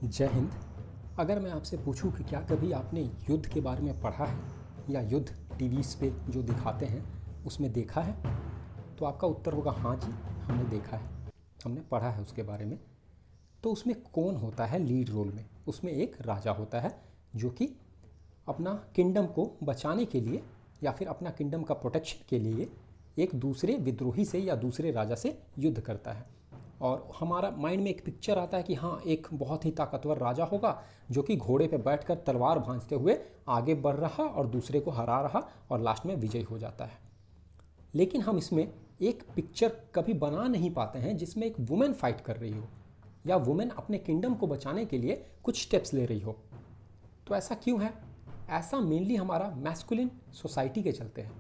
जय हिंद। अगर मैं आपसे पूछूं कि क्या कभी आपने युद्ध के बारे में पढ़ा है या युद्ध टीवीज़ पे जो दिखाते हैं उसमें देखा है, तो आपका उत्तर होगा हाँ जी, हमने देखा है, हमने पढ़ा है उसके बारे में। तो उसमें कौन होता है लीड रोल में? उसमें एक राजा होता है जो कि अपना किंगडम को बचाने के लिए या फिर अपना किंगडम का प्रोटेक्शन के लिए एक दूसरे विद्रोही से या दूसरे राजा से युद्ध करता है। और हमारा माइंड में एक पिक्चर आता है कि हाँ, एक बहुत ही ताकतवर राजा होगा जो कि घोड़े पे बैठकर तलवार भांजते हुए आगे बढ़ रहा और दूसरे को हरा रहा और लास्ट में विजयी हो जाता है। लेकिन हम इसमें एक पिक्चर कभी बना नहीं पाते हैं जिसमें एक वुमेन फाइट कर रही हो या वुमेन अपने किंगडम को बचाने के लिए कुछ स्टेप्स ले रही हो। तो ऐसा क्यों है? ऐसा मेनली हमारा मैस्कुलिन सोसाइटी के चलते हैं,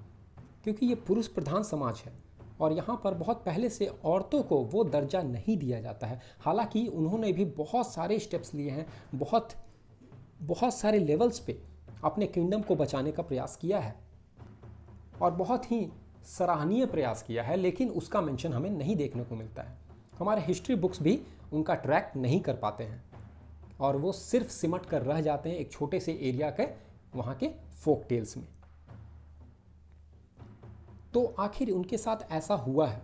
क्योंकि ये पुरुष प्रधान समाज है और यहाँ पर बहुत पहले से औरतों को वो दर्जा नहीं दिया जाता है। हालांकि उन्होंने भी बहुत सारे स्टेप्स लिए हैं, बहुत सारे लेवल्स पे अपने किंगडम को बचाने का प्रयास किया है और बहुत ही सराहनीय प्रयास किया है, लेकिन उसका मेंशन हमें नहीं देखने को मिलता है। हमारे हिस्ट्री बुक्स भी उनका ट्रैक नहीं कर पाते हैं और वो सिर्फ सिमट कर रह जाते हैं एक छोटे से एरिया के वहाँ के फोक टेल्स में। तो आखिर उनके साथ ऐसा हुआ है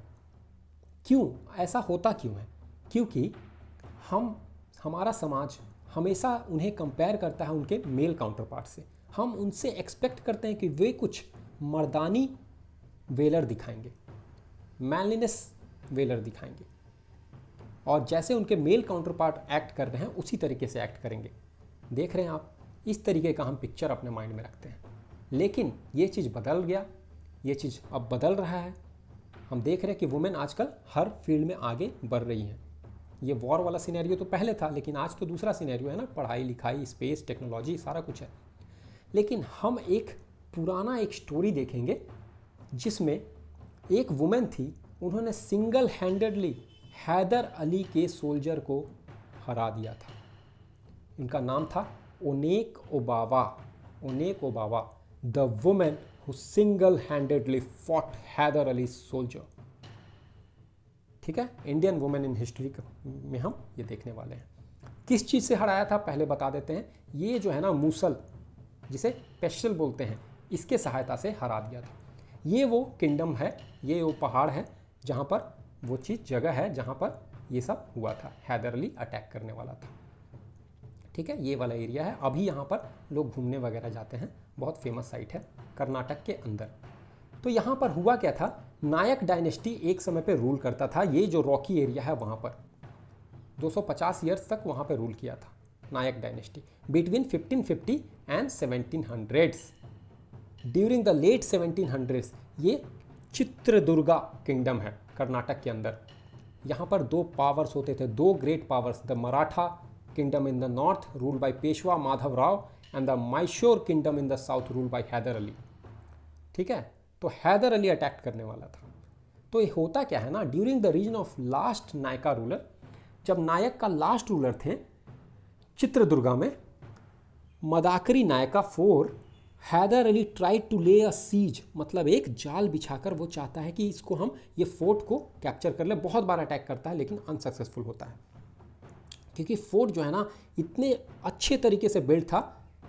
क्यों? ऐसा होता क्यों है? क्योंकि हमारा समाज हमेशा उन्हें कंपेयर करता है उनके मेल काउंटर पार्ट से। हम उनसे एक्सपेक्ट करते हैं कि वे कुछ मर्दानी वेलर दिखाएंगे, मैनलीनेस वेलर दिखाएंगे और जैसे उनके मेल काउंटर पार्ट एक्ट कर रहे हैं उसी तरीके से एक्ट करेंगे। देख रहे हैं आप, इस तरीके का हम पिक्चर अपने माइंड में रखते हैं। लेकिन ये चीज़ बदल गया, ये चीज़ अब बदल रहा है। हम देख रहे हैं कि वुमेन आजकल हर फील्ड में आगे बढ़ रही हैं। ये वॉर वाला सिनेरियो तो पहले था, लेकिन आज तो दूसरा सिनेरियो है ना, पढ़ाई लिखाई, स्पेस, टेक्नोलॉजी, सारा कुछ है। लेकिन हम एक पुराना एक स्टोरी देखेंगे जिसमें एक वुमेन थी, उन्होंने सिंगल हैंडेडली हैदर अली के सोल्जर को हरा दिया था। इनका नाम था Onake Obavva. Onake Obavva, the women who single-handedly fought Hyder Ali soldier. ठीक है, इंडियन वुमेन इन हिस्ट्री में हम ये देखने वाले हैं। किस चीज़ से हराया था पहले बता देते हैं। ये जो है ना मूसल, जिसे पेशल बोलते हैं, इसके सहायता से हरा दिया था। ये वो किंगडम है, ये वो पहाड़ है जहाँ पर वो चीज़ जगह है जहाँ पर ये सब हुआ था, हैदर अली अटैक करने वाला था। ठीक है, ये वाला एरिया है। अभी यहाँ पर लोग घूमने वगैरह जाते हैं, बहुत फेमस साइट है कर्नाटक के अंदर। तो यहाँ पर हुआ क्या था, नायक डायनेस्टी एक समय पे रूल करता था। ये जो रॉकी एरिया है वहाँ पर 250 ईयर्स तक वहाँ पे रूल किया था Nayaka dynasty, between 1550 and 1700s। During the late 1700s ये चित्रदुर्गा किंगडम है कर्नाटक के अंदर। यहाँ पर दो पावर्स होते थे, दो great powers, the Maratha kingdom in the north ruled by Peshwa Madhav Rao and the Mysore kingdom in the south ruled by Hyder Ali. ठीक है, तो हैदर अली अटैक करने वाला था। तो ये होता क्या है ना, during the reign of last Nayaka ruler, जब नायक का लास्ट रूलर थे चित्रदुर्गा में, Madakari Nayaka 4, Hyder Ali tried to lay a seize, मतलब एक जाल बिछाकर वो चाहता है कि इसको हम ये फोर्ट को कैप्चर कर ले। बहुत बार अटैक करता है लेकिन अनसक्सेसफुल होता है, क्योंकि फोर्ट जो है ना इतने अच्छे तरीके से बिल्ड था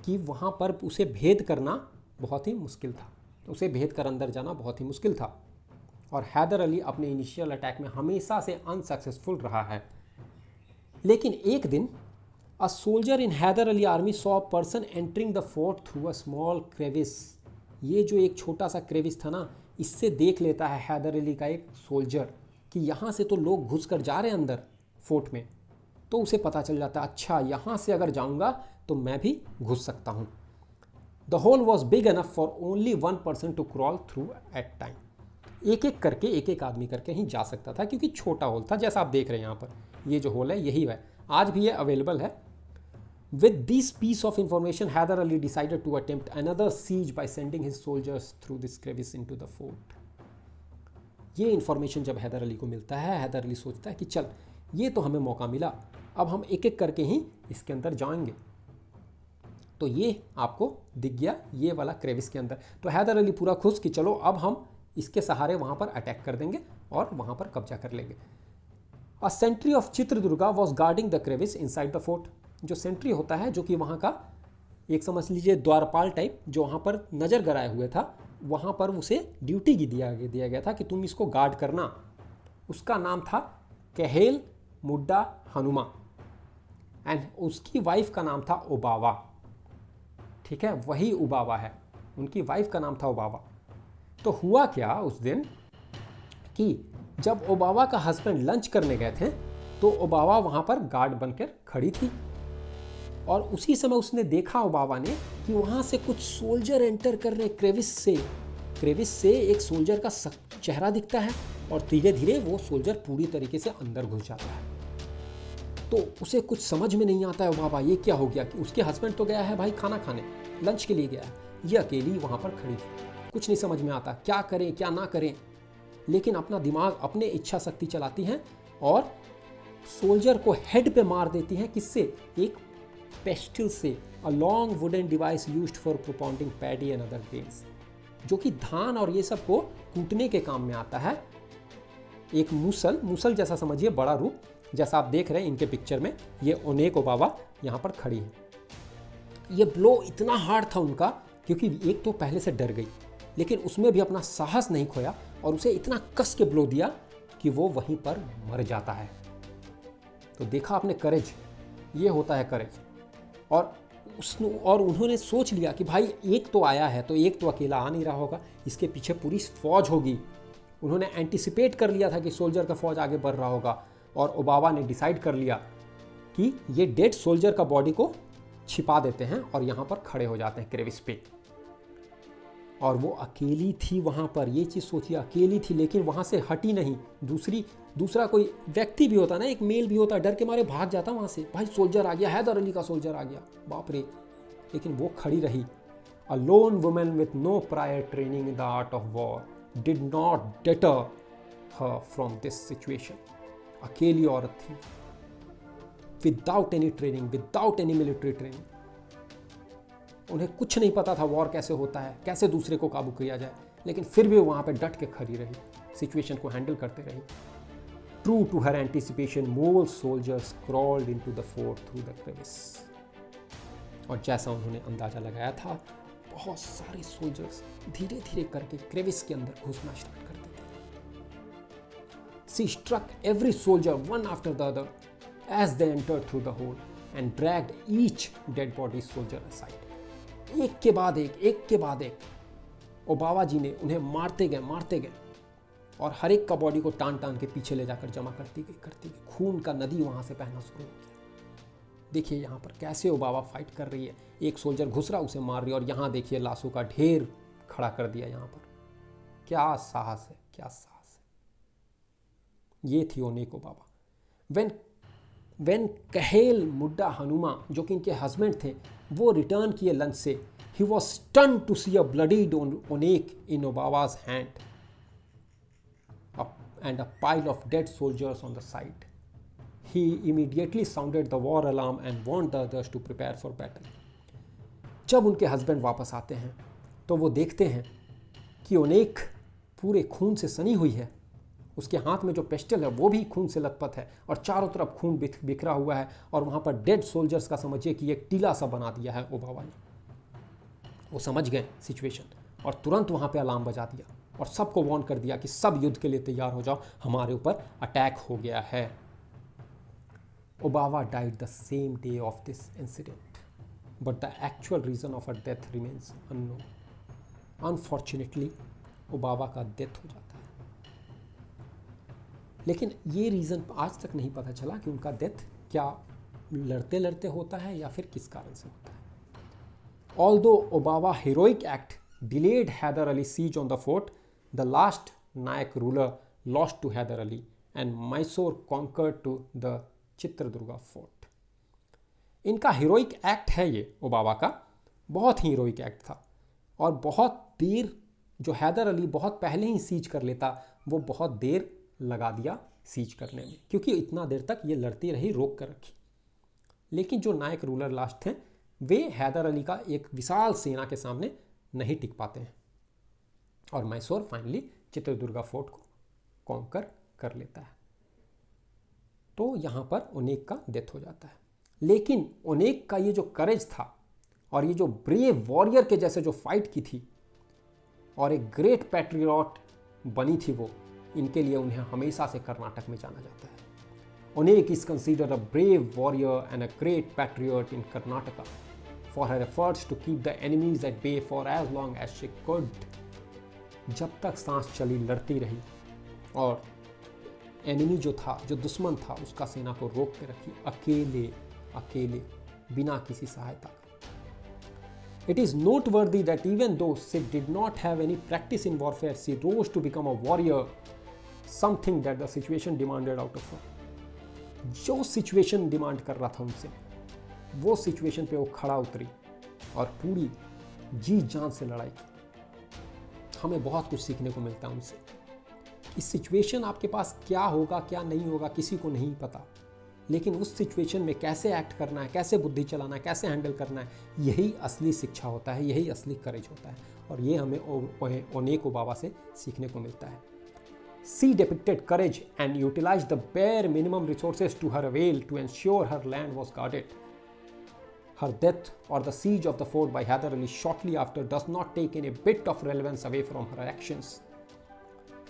कि वहाँ पर उसे भेद करना बहुत ही मुश्किल था, उसे भेद कर अंदर जाना बहुत ही मुश्किल था। और हैदर अली अपने इनिशियल अटैक में हमेशा से अनसक्सेसफुल रहा है। लेकिन एक दिन a soldier in Hyder Ali army saw a person entering the fort through a small crevice. ये जो एक छोटा सा क्रेविस था ना, इससे देख लेता है हैदर अली का एक सोल्जर कि यहाँ से तो लोग घुस कर जा रहे हैं अंदर फोर्ट में। तो उसे पता चल जाता है, अच्छा यहाँ से अगर जाऊँगा तो मैं भी घुस सकता हूँ। The hole was big enough for only 1 person to crawl through at time. एक एक करके, एक एक आदमी करके ही जा सकता था, क्योंकि छोटा होल था। जैसा आप देख रहे हैं यहाँ पर, ये जो होल है यही है, आज भी ये अवेलेबल है। With this piece of information Hyder Ali decided to attempt another siege by sending his soldiers through this crevice into the fort. ये इंफॉर्मेशन जब हैदर अली को मिलता है, हैदर अली सोचता है कि चल ये तो हमें मौका मिला, अब हम एक एक करके ही इसके अंदर जाएंगे। तो ये आपको दिख गया ये वाला क्रेविस के अंदर। तो हैदर अली पूरा खुश कि चलो अब हम इसके सहारे वहाँ पर अटैक कर देंगे और वहाँ पर कब्जा कर लेंगे। A sentry of Chitradurga was guarding the crevice inside the fort. जो सेंट्री होता है, जो कि वहाँ का एक समझ लीजिए द्वारपाल टाइप, जो वहाँ पर नज़र गड़ाए हुए था, वहाँ पर उसे ड्यूटी की दिया गया था कि तुम इसको गार्ड करना। उसका नाम था कहेल मुड्डा हनुमा एंड उसकी वाइफ का नाम था ओबावा। ठीक है, वही ओबावा है, उनकी वाइफ का नाम था ओबावा। तो हुआ क्या उस दिन कि जब ओबावा का हस्बैंड लंच करने गए थे तो ओबावा वहाँ पर गार्ड बनकर खड़ी थी, और उसी समय उसने देखा ओबावा ने कि वहाँ से कुछ सोल्जर एंटर कर रहे क्रेविस से एक सोल्जर का चेहरा दिखता है, और धीरे धीरे वो सोल्जर पूरी तरीके से अंदर घुस जाता है। तो उसे कुछ समझ में नहीं आता है ओबावा, ये क्या हो गया, कि उसके हस्बैंड तो गया है भाई खाना खाने, लंच के लिए गया है, ये अकेली वहाँ पर खड़ी थी। कुछ नहीं समझ में आता क्या करें क्या ना करें, लेकिन अपना दिमाग अपने इच्छा शक्ति चलाती हैं और सोल्जर को हेड पे मार देती हैं। किससे? एक पेस्टिल से, a long wooden device used for propounding paddy and other grains, जो कि धान और ये सब को कूटने के काम में आता है। एक मूसल जैसा समझिए, बड़ा रूप, जैसा आप देख रहे हैं इनके पिक्चर में, ये ओनेक ओबावा यहाँ पर खड़ी है। ये ब्लो इतना हार्ड था उनका, क्योंकि एक तो पहले से डर गई, लेकिन उसमें भी अपना साहस नहीं खोया और उसे इतना कस के ब्लो दिया कि वो वहीं पर मर जाता है। तो देखा आपने करेज, ये होता है करेज। और उन्होंने सोच लिया कि भाई एक तो आया है तो एक तो अकेला आ नहीं रहा होगा, इसके पीछे पूरी फौज होगी। उन्होंने एंटिसिपेट कर लिया था कि सोल्जर का फौज आगे बढ़ रहा होगा, और ओबावा ने डिसाइड कर लिया कि ये डेड सोल्जर का बॉडी को छिपा देते हैं और यहाँ पर खड़े हो जाते हैं क्रेविस पे। और वो अकेली थी वहाँ पर, ये चीज़ सोचिए, अकेली थी, लेकिन वहाँ से हटी नहीं। दूसरा कोई व्यक्ति भी होता ना, एक मेल भी होता, डर के मारे भाग जाता वहाँ से, भाई सोल्जर आ गया, हैदर अली का सोल्जर आ गया, बाप रे। लेकिन वो खड़ी रही। A lone woman with no prior training in the art of war did not deter her from this situation. अकेली औरत थी, without any training, without any military training. उन्हें कुछ नहीं पता था वॉर कैसे होता है, कैसे दूसरे को काबू किया जाए, लेकिन फिर भी वहाँ पे डट के खड़ी रही, सिचुएशन को हैंडल करते रही। True to her anticipation, more soldiers crawled into the fort through the crevice. और जैसा उन्होंने अंदाजा लगाया था, बहुत सारे सोल्जर्स धीरे धीरे करके क्रेविस के अंदर घुसना स्टार्ट कर देते। She struck every soldier one after the other as they entered through the hole and dragged each dead body soldier aside. एक के बाद एक ओबावा जी ने उन्हें मारते गए और हर एक का बॉडी को टान के पीछे ले जाकर जमा करती गई। खून का नदी वहां से बहना शुरू हो गया। देखिए यहाँ पर कैसे ओबावा फाइट कर रही है, एक सोल्जर घुस रहा, उसे मार रही है, और यहाँ देखिए लाशों का ढेर खड़ा कर दिया यहाँ पर। क्या साहस है, क्या साहस है। ये थी ओनेक ओबावा। वेन कहेल मुड्डा हनुमा, जो कि इनके हस्बैंड थे, वो रिटर्न किए लंच से, he was stun to see a bloodied Onake in Obavva's hand and a pile of dead soldiers on the side. He immediately sounded the war alarm and warned the others to prepare for battle. जब उनके husband वापस आते हैं तो वो देखते हैं कि ओनेक पूरे खून से सनी हुई है, उसके हाथ में जो पेस्टल है वो भी खून से लथपथ है, और चारों तरफ खून बिखरा हुआ है, और वहाँ पर डेड सोल्जर्स का समझिए कि एक टीला सा बना दिया है ओबावा ने। वो समझ गए सिचुएशन और तुरंत वहाँ पे अलार्म बजा दिया और सबको वार्न कर दिया कि सब युद्ध के लिए तैयार हो जाओ, हमारे ऊपर अटैक हो गया है। Obavva died the same day of this incident, but the actual reason of her death remains unknown. Unfortunately Obavva का डेथ हो जाता है, लेकिन ये रीज़न आज तक नहीं पता चला कि उनका डेथ क्या लड़ते लड़ते होता है या फिर किस कारण से होता है। Although Obavva heroic act delayed Hyder Ali's siege on the fort, the last Nayak ruler lost to Hyder Ali and Mysore conquered to the Chitradurga fort. इनका हीरोइक एक्ट है ये ओबावा का, बहुत ही हीरोइक एक्ट था, और बहुत देर जो हैदर अली बहुत पहले ही सीज कर लेता, वो बहुत देर लगा दिया सीज करने में, क्योंकि इतना देर तक ये लड़ती रही, रोक कर रखी। लेकिन जो नायक रूलर लास्ट थे, वे हैदर अली का एक विशाल सेना के सामने नहीं टिक पाते हैं, और मैसूर फाइनली चित्रदुर्गा फोर्ट को कॉन्कर कर लेता है। तो यहाँ पर ओनेक का डेथ हो जाता है। लेकिन ओनेग का ये जो करेज था और ये जो ब्रेव वॉरियर के जैसे जो फाइट की थी और एक ग्रेट पैट्रियट बनी थी वो, इनके लिए उन्हें हमेशा से कर्नाटक में जाना जाता है। ओनेग is considered a brave warrior and a great patriot in Karnataka for her efforts to keep the enemies at bay for as long as she could. जब तक सांस चली लड़ती रही और एनिमी जो था, जो दुश्मन था, उसका सेना को रोक के रखी, अकेले बिना किसी सहायता के। It is noteworthy that even though she did not have any practice in warfare, she rose to become a warrior, something that the situation demanded out of her. जो सिचुएशन डिमांड कर रहा था उनसे, वो सिचुएशन पे वो खड़ा उतरी और पूरी जी जान से लड़ाई की। हमें बहुत कुछ सीखने को मिलता है उनसे। इस सिचुएशन आपके पास क्या होगा क्या नहीं होगा किसी को नहीं पता, लेकिन उस सिचुएशन में कैसे एक्ट करना है, कैसे बुद्धि चलाना है, कैसे हैंडल करना है, यही असली शिक्षा होता है, यही असली करेज होता है। और ये हमें ओनेग ओबामा से सीखने को मिलता है। She depicted courage and utilized the bare minimum resources to her avail to ensure her land was guarded. Her death or the siege of the fort by Hyder Ali shortly after does not take any bit of relevance away from her actions.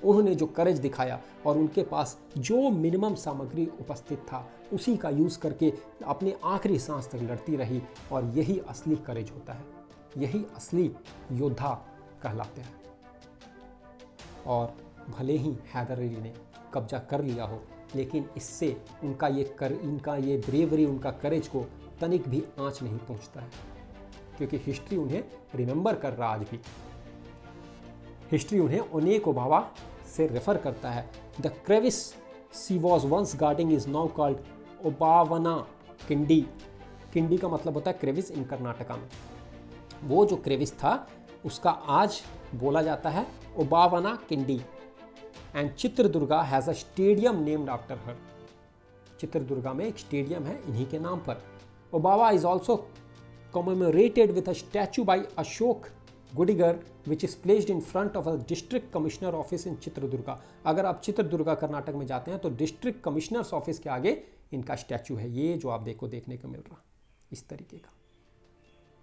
उन्होंने जो करेज दिखाया और उनके पास जो minimum सामग्री उपस्थित था उसी का यूज़ करके अपने आखिरी सांस तक लड़ती रही, और यही असली करेज होता है, यही असली योद्धा कहलाते हैं। और भले ही हैदर अली ने कब्जा कर लिया हो, लेकिन इससे इनका ये ब्रेवरी, उनका करेज को तनिक भी आंच नहीं पहुंचता है, क्योंकि हिस्ट्री उन्हें रिमेंबर कर रहा आज भी। हिस्ट्री उन्हें ओनेग ओबामा से रेफर करता है। The crevice she was once guarding is now called Obavvana Kindi. किंडी का मतलब होता है क्रेविस इन कर्नाटका में। वो जो क्रेविस था उसका आज बोला जाता है Obavvana Kindi. And Chitradurga has a stadium named after her. Chitradurga में एक स्टेडियम है इन्हीं के नाम पर। Obavva is also commemorated with a statue by Ashok Gudigar which is placed in front of a district commissioner office in Chitradurga. अगर आप चित्रदुर्गा कर्नाटक में जाते हैं तो डिस्ट्रिक्ट कमिश्नर्स ऑफिस के आगे इनका स्टैचू है, ये जो आप देखने को मिल रहा इस तरीके का।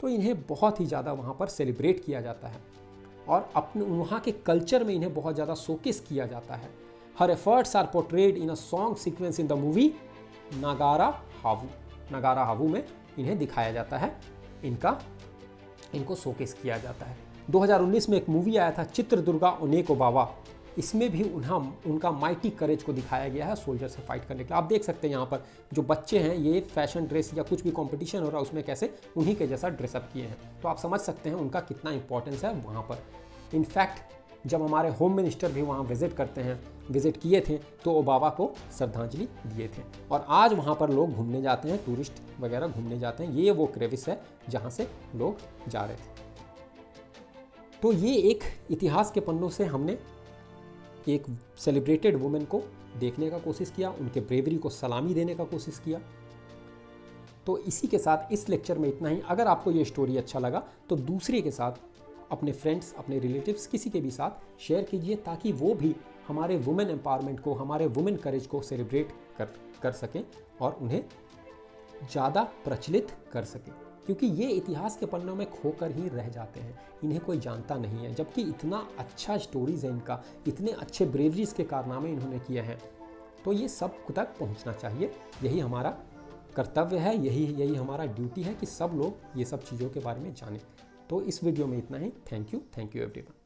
तो इन्हें बहुत ही ज़्यादा वहाँ पर सेलिब्रेट किया जाता है और अपने वहाँ के कल्चर में इन्हें बहुत ज़्यादा शोकेस किया जाता है। Her efforts are portrayed in a song sequence in the movie Nagarahavu. नागारा हावू में इन्हें दिखाया जाता है, इनको शोकेस किया जाता है। 2019 में एक मूवी आया था चित्रदुर्गा ओनेग ओबामा, इसमें भी उनका माइटी करेज को दिखाया गया है सोल्जर से फाइट करने के लिए। आप देख सकते हैं यहाँ पर जो बच्चे हैं ये फैशन ड्रेस या कुछ भी कंपटीशन हो रहा है उसमें कैसे उन्हीं के जैसा ड्रेसअप किए हैं, तो आप समझ सकते हैं उनका कितना इंपॉर्टेंस है वहाँ पर। इनफैक्ट जब हमारे होम मिनिस्टर भी वहाँ विजिट किए थे तो ओबामा को श्रद्धांजलि दिए थे, और आज वहाँ पर लोग घूमने जाते हैं, टूरिस्ट वगैरह घूमने जाते हैं। ये वो क्रेविस है जहाँ से लोग जा रहे थे। तो ये एक इतिहास के पन्नों से हमने एक सेलिब्रेटेड वुमेन को देखने का कोशिश किया, उनके ब्रेवरी को सलामी देने का कोशिश किया। तो इसी के साथ इस लेक्चर में इतना ही। अगर आपको ये स्टोरी अच्छा लगा तो दूसरे के साथ, अपने फ्रेंड्स, अपने रिलेटिव्स, किसी के भी साथ शेयर कीजिए, ताकि वो भी हमारे वुमेन एम्पावरमेंट को, हमारे वुमेन करेज को सेलिब्रेट कर सकें और उन्हें ज़्यादा प्रचलित कर सकें, क्योंकि ये इतिहास के पन्नों में खोकर ही रह जाते हैं, इन्हें कोई जानता नहीं है। जबकि इतना अच्छा स्टोरीज़ है इनका, इतने अच्छे ब्रेवरीज के कारनामे इन्होंने किए हैं, तो ये सब तक पहुंचना चाहिए। यही हमारा कर्तव्य है, यही हमारा ड्यूटी है कि सब लोग ये सब चीज़ों के बारे में जानें। तो इस वीडियो में इतना ही। Thank you everyone.